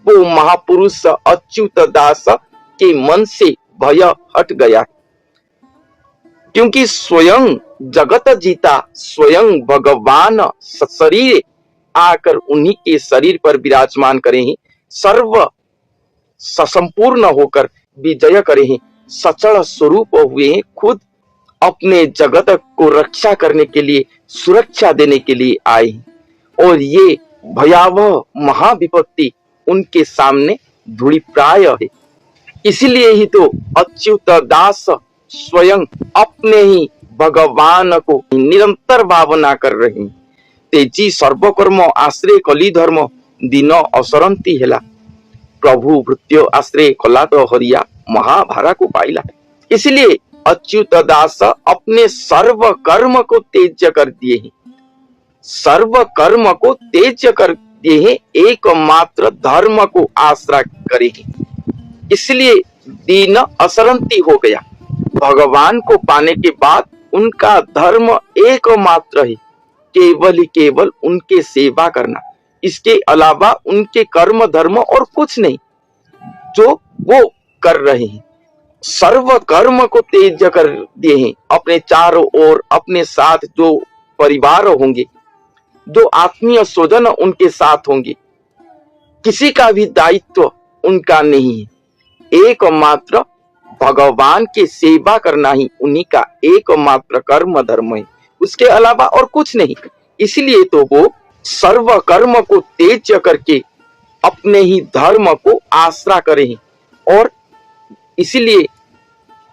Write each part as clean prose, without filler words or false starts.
वो महापुरुष अच्युत दास के मन से भय हट गया, क्योंकि स्वयं जगत जीता स्वयं भगवान शरीर आकर उन्हीं के शरीर पर विराजमान करे हैं, सर्व संपूर्ण होकर विजय करे हैं, सचल स्वरूप हुए हैं, खुद अपने जगत को रक्षा करने के लिए, सुरक्षा देने के लिए आए हैं। और ये भयावह महाविपत्ति उनके सामने धूलिप्राय है। इसलिए ही तो अच्युत दास स्वयं अपने ही भगवान को निरंतर भावना कर रहे हैं। तेजी सर्वकर्म आश्रय कली धर्म दिन असरंती हेला, प्रभु भृत्य आश्रय कला तो हरिया महाभारा को पाइला। इसलिए अच्युत दास अपने सर्व कर्म को तेज कर दिए हैं, सर्व कर्म को तेज कर दिए हैं, एकमात्र धर्म को आश्रय करे हैं। इसलिए दीन असरंती हो गया। भगवान को पाने के बाद उनका धर्म एकमात्र है, केवल ही केवल उनके सेवा करना, इसके अलावा उनके कर्म धर्म और कुछ नहीं जो वो कर रहे हैं। सर्व कर्म को तेज कर दिए हैं। अपने चारों ओर अपने साथ जो परिवार होंगे, जो आत्मीय स्वजन उनके साथ होंगे, किसी का भी दायित्व उनका नहीं है। एकमात्र भगवान की सेवा करना ही उन्हीं का एकमात्र कर्म धर्म है, उसके अलावा और कुछ नहीं। इसलिए तो वो सर्व कर्म को तेज करके अपने ही धर्म को आश्रा करे हैं और इसलिए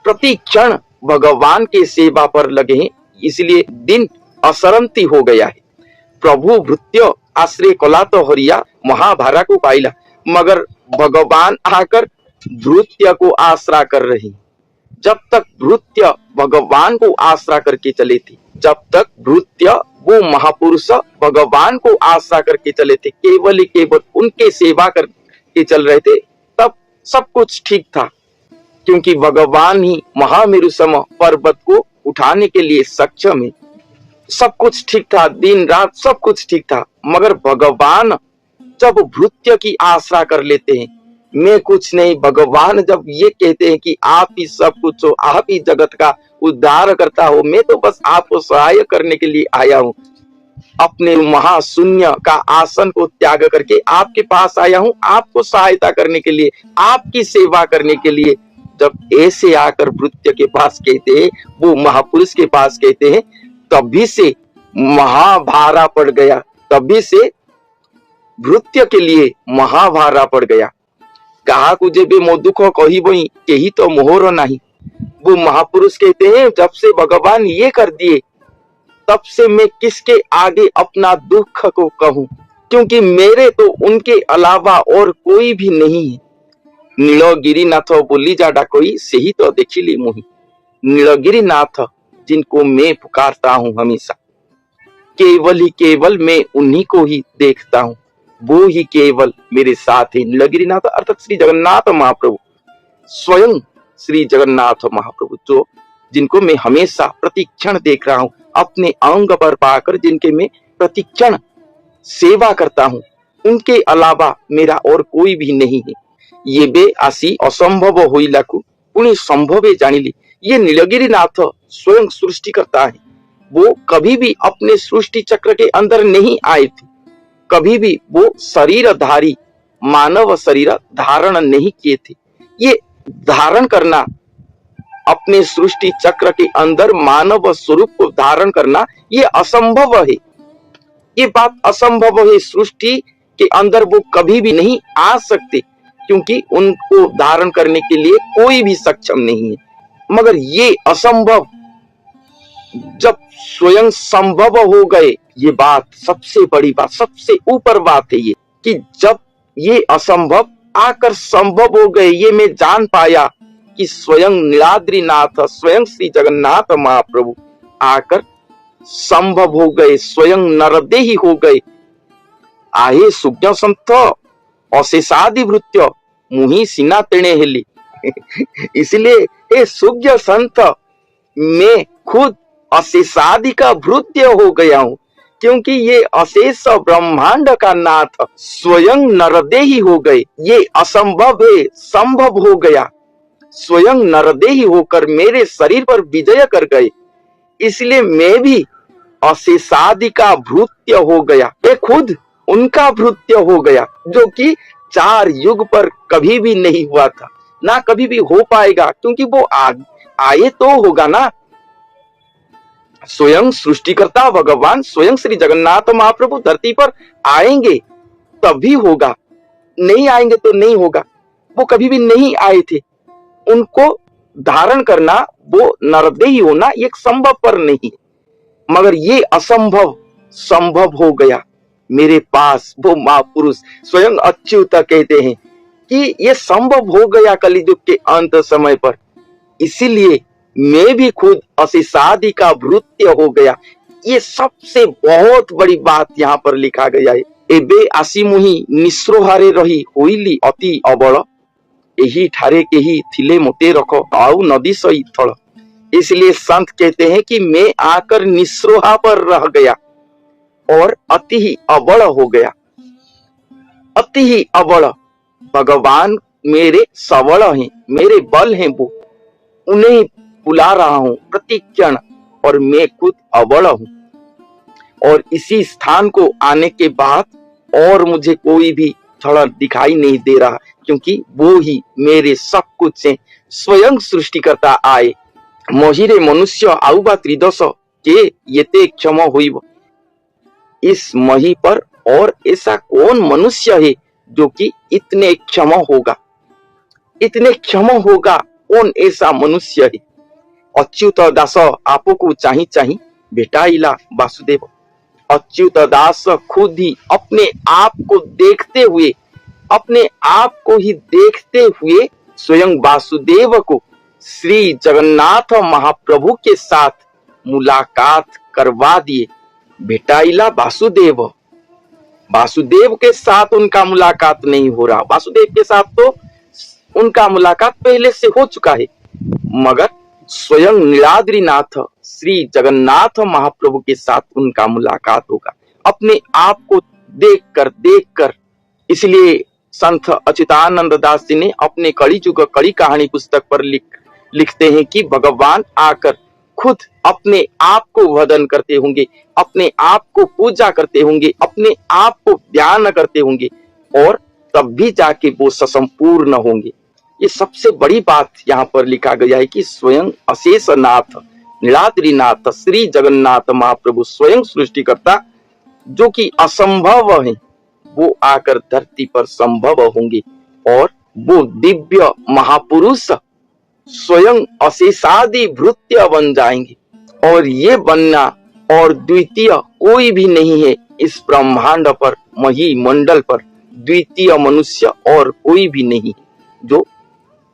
प्रति क्षण भगवान के सेवा पर लगे हैं। इसलिए दिन असरंती हो गया है। प्रभु भृत्य आश्रय कला तो हरिया महाभारा को पाइला, मगर भगवान आकर भृत्य को आश्रा कर रहे। जब तक भृत्य भगवान को आश्रा करके चले थे, जब तक भृत्य वो महापुरुष भगवान को आश्रा करके चले थे, केवल ही केवल उनके सेवा करके चल रहे थे, तब सब कुछ ठीक था, क्योंकि भगवान ही महामेरु सम पर्वत को उठाने के लिए सक्षम है। सब कुछ ठीक था, दिन रात सब कुछ ठीक था। मगर भगवान जब भृत्य की आश्रा कर लेते हैं, मैं कुछ नहीं, भगवान जब ये कहते हैं कि आप ही सब कुछ हो, आप ही जगत का उद्धार करता हो, मैं तो बस आपको सहाय करने के लिए आया हूँ, अपने महाशून्य का आसन को त्याग करके आपके पास आया हूँ, आपको सहायता करने के लिए, आपकी सेवा करने के लिए। जब ऐसे आकर भृत्य के पास कहते हैं, वो महापुरुष के पास कहते हैं, तभी से महाभारा पड़ गया, तभी से भृत्य के लिए महाभारा पड़ गया। कहा कुजे बे मो दुख कही बई केही तो मोहर नहीं। वो महापुरुष कहते हैं, जब से भगवान ये कर दिए, तब से मैं किसके आगे अपना दुख को कहूं, क्योंकि मेरे तो उनके अलावा और कोई भी नहीं है। नीलगिरी नाथ बोली जा डाकोई से ही तो देखिली मोही। नीलगिरी नाथ जिनको मैं पुकारता हूं हमेशा, केवल ही केवल मैं उन्हीं को ही देखता हूं, वो ही केवल मेरे साथ है। नीलगिरीनाथ अर्थात श्री जगन्नाथ महाप्रभु, स्वयं श्री जगन्नाथ महाप्रभु, जो जिनको मैं हमेशा प्रतिक्षण देख रहा हूं, अपने अंग पर पाकर जिनके मैं प्रतिक्षण सेवा करता हूं, उनके अलावा मेरा और कोई भी नहीं है। ये बे आसी असंभव होइलाकु पुणी संभवे जानिली। ये नीलगिरीनाथ स्वयं सृष्टि करता है। वो कभी भी अपने सृष्टि चक्र के अंदर नहीं आए थे, कभी भी वो शरीरधारी मानव शरीर धारण नहीं किए थे। ये धारण करना, अपने सृष्टि चक्र के अंदर मानव स्वरूप को धारण करना, ये असंभव है। ये बात असंभव है। सृष्टि के अंदर वो कभी भी नहीं आ सकते, क्योंकि उनको धारण करने के लिए कोई भी सक्षम नहीं है। मगर ये असंभव जब स्वयं संभव हो गए, ये बात सबसे बड़ी बात, सबसे ऊपर बात है ये, कि जब ये असंभव आकर संभव हो गए, ये मैं जान पाया कि स्वयं नीलाद्रीनाथ, स्वयं श्री जगन्नाथ महाप्रभु आकर संभव हो गए, स्वयं नरदेही हो गए। आहे सुज्ञ संत अशेषादि भृत्य मुही सीना तेणे हेली। इसलिए ये सुज्ञ संत, मैं खुद अशेषादि का भृत्य हो गया हूं। क्योंकि ये अशेष ब्रह्मांड का नाथ स्वयं नरदेही हो गए। ये असंभव है, संभव हो गया। स्वयं नरदेही होकर मेरे शरीर पर विजय कर गए, इसलिए मैं भी अशेषादि का भृत्य हो गया। ये खुद उनका भृत्य हो गया, जो कि 4 युग पर कभी भी नहीं हुआ था, ना कभी भी हो पाएगा, क्योंकि वो आए तो होगा ना। स्वयं सृष्टिकर्ता भगवान स्वयं श्री जगन्नाथ महाप्रभु धरती पर आएंगे तभी होगा, नहीं आएंगे तो नहीं होगा। वो कभी भी नहीं आए थे, उनको धारण करना, वो नरदेही होना एक संभव पर नहीं, मगर ये असंभव संभव हो गया मेरे पास। वो महापुरुष स्वयं अच्युत कहते हैं कि ये संभव हो गया कलियुग के अंत समय पर, इसीलिए मैं भी खुद अशेषादि का भृत्य हो गया। ये सबसे बहुत बड़ी बात यहाँ पर लिखा गया है। एबे आसी मुही निस्रोहारे रही होइली अति अबल, यही ठारे के ही थिले मोते रखो आउ नदी सही थल। इसलिए संत कहते हैं कि मैं आकर निस्रोहा पर रह गया और अति ही अबल हो गया। अति ही अबल, भगवान मेरे सबल हैं, मेरे बल हैं, वो उन्हें बुला रहा हूं प्रतिक्षण, और मैं खुद अबल हूं। और इसी स्थान को आने के बाद और मुझे कोई भी थोड़ा दिखाई नहीं दे रहा, क्योंकि वो ही मेरे सब कुछ से स्वयं सृष्टिकर्ता आए। मोहिरे मनुष्य आउबा त्रिदश के येते क्षम हुई। इस मही पर और ऐसा कौन मनुष्य है जो कि इतने क्षम होगा, इतने क्षम होगा, कौन ऐसा मनुष्य है। अच्युत दास आपको चाही चाही भेटाइला वासुदेव। अच्युत दास खुद ही अपने आप को देखते हुए, अपने आप को ही देखते हुए स्वयं वासुदेव को श्री जगन्नाथ महाप्रभु के साथ मुलाकात करवा दिए। भेटाइला वासुदेव, वासुदेव के साथ उनका मुलाकात नहीं हो रहा, वासुदेव के साथ तो उनका मुलाकात पहले से हो चुका है, मगर स्वयं नीलाद्रीनाथ श्री जगन्नाथ महाप्रभु के साथ उनका मुलाकात होगा, अपने आप को देखकर। इसलिए संत अच्युतानंद दास जी ने अपने कड़ी युग कड़ी कहानी पुस्तक पर लिखते हैं कि भगवान आकर खुद अपने आप को वदन करते होंगे, अपने आप को पूजा करते होंगे, अपने आप को ध्यान करते होंगे, और तब भी जाके वो ससंपूर्ण होंगे। ये सबसे बड़ी बात यहाँ पर लिखा गया है कि स्वयं अशेषनाथ नीलाद्रीनाथ श्री जगन्नाथ महाप्रभु स्वयं सृष्टिकर्ता, जो कि असंभव है, वो आकर धरती पर संभव होंगे, और वो दिव्य महापुरुष स्वयं अशेषादि भृत्य बन जाएंगे। और ये बनना और द्वितीय कोई भी नहीं है इस ब्रह्मांड पर, मही मंडल पर द्वितीय मनुष्य और कोई भी नहीं जो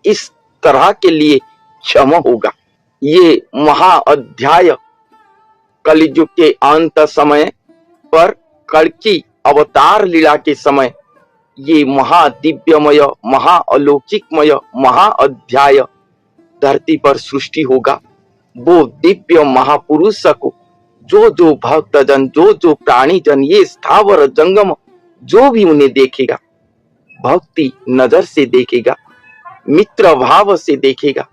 इस तरह के लिए क्षम होगा। ये महाअध्याय कलियुग के अंत समय पर कल्कि अवतार लीला के समय ये महादिव्यमय महाअलौकिकमय महाअध्याय धरती पर सृष्टि होगा। वो दिव्य महापुरुष को जो भक्तजन, जो प्राणी जन, ये स्थावर जंगम जो भी उन्हें देखेगा, भक्ति नजर से देखेगा, मित्र भाव से देखेगा,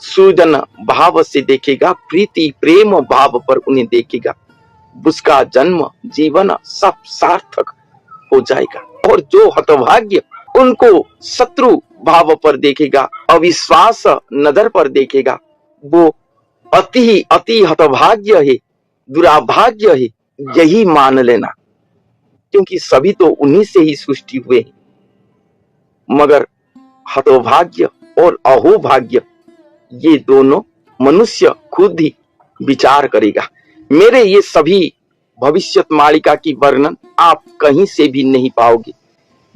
सुजन भाव से देखेगा, प्रीति प्रेम भाव पर उन्हें देखेगा, उसका जन्म जीवन सब सार्थक हो जाएगा। और जो हतभाग्य उनको शत्रु भाव पर देखेगा, अविश्वास नजर पर देखेगा, वो अति हतभाग्य है, दुराभाग्य है, यही मान लेना, क्योंकि सभी तो उन्हीं से ही सृष्टि हुए हैं। मगर हतभाग्य और अहोभाग्य ये दोनों मनुष्य खुद ही विचार करेगा। मेरे ये सभी भविष्यत मालिका की वर्णन आप कहीं से भी नहीं पाओगे।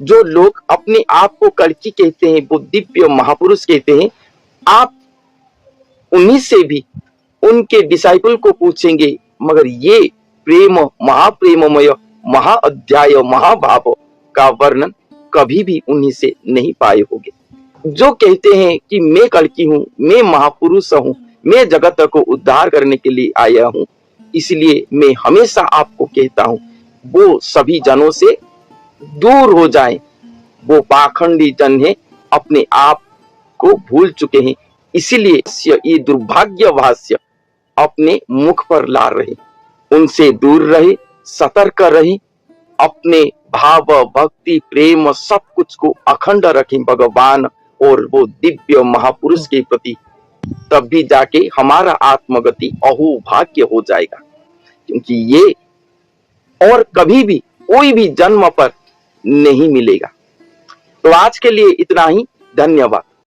जो लोग अपने आप को कल्कि कहते हैं, वो दिव्य महापुरुष कहते हैं, आप उन्हीं से भी उनके डिसाइपल को पूछेंगे, मगर ये प्रेम महाप्रेममय महाअध्याय महाभाव का वर्णन कभी भी उन्हीं से नहीं पाए होंगे। जो कहते हैं कि मैं कल्कि हूं, मैं महापुरुष हूं, मैं जगत को उद्धार करने के लिए आया हूं, इसलिए मैं हमेशा आपको कहता हूं, वो सभी जनों से दूर हो जाएं। वो पाखंडी जन है, अपने आप को भूल चुके हैं, इसीलिए ये दुर्भाग्य भाष्य अपने मुख पर ला रहे। उनसे दूर रहे, सतर्क रहे, अपने भाव भक्ति प्रेम सब कुछ को अखंड रखें भगवान और वो दिव्य महापुरुष के प्रति। तब भी जाके हमारा आत्मगति अहोभाग्य हो जाएगा, क्योंकि ये और कभी भी कोई भी जन्म पर नहीं मिलेगा। तो आज के लिए इतना ही। धन्यवाद।